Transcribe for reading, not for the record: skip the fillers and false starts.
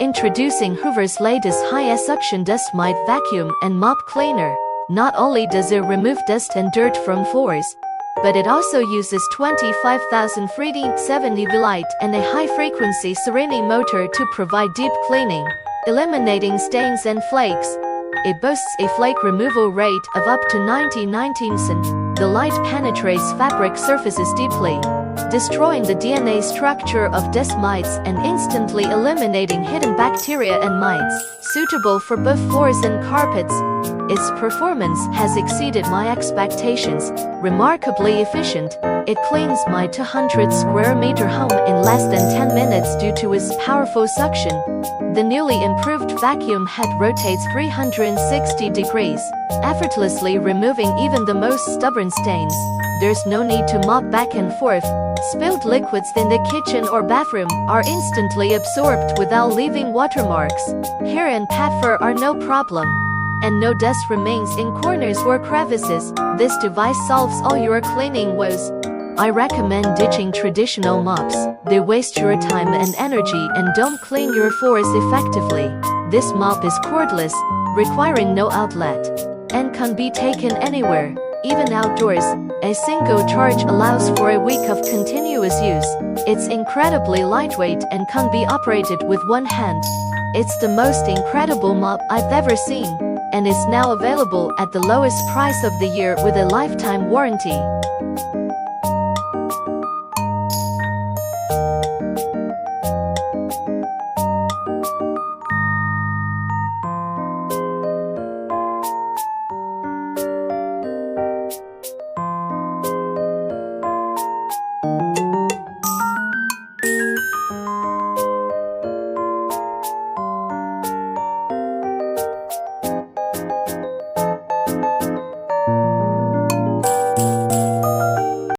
Introducing Hoover's latest high suction dust mite vacuum and mop cleaner. Not only does it remove dust and dirt from floors, but it also uses 25,000 Freedie 70 V light and a high-frequency Serene motor to provide deep cleaning, eliminating stains and flakes. It boasts a flake removal rate of up to 99%. The light penetrates fabric surfaces deeply, destroying the DNA structure of dust mites and instantly eliminating hidden bacteria and mites, suitable for both floors and carpets. Its performance has exceeded my expectations. Remarkably efficient, it cleans my 200 square meter home in less than 10 minutes due to its powerful suction. The newly improved vacuum head rotates 360 degrees, effortlessly removing even the most stubborn stains. There's no need to mop back and forth. Spilled liquids in the kitchen or bathroom are instantly absorbed without leaving watermarks. Hair and pet fur are no problem, and no dust remains in corners or crevices. This device solves all your cleaning woes. I recommend ditching traditional mops. They waste your time and energy and don't clean your floors effectively. This mop is cordless, requiring no outlet, and can be taken anywhere, even outdoors. A single charge allows for a week of continuous use. It's incredibly lightweight and can be operated with one hand. It's the most incredible mop I've ever seen, and is now available at the lowest price of the year with a lifetime warranty.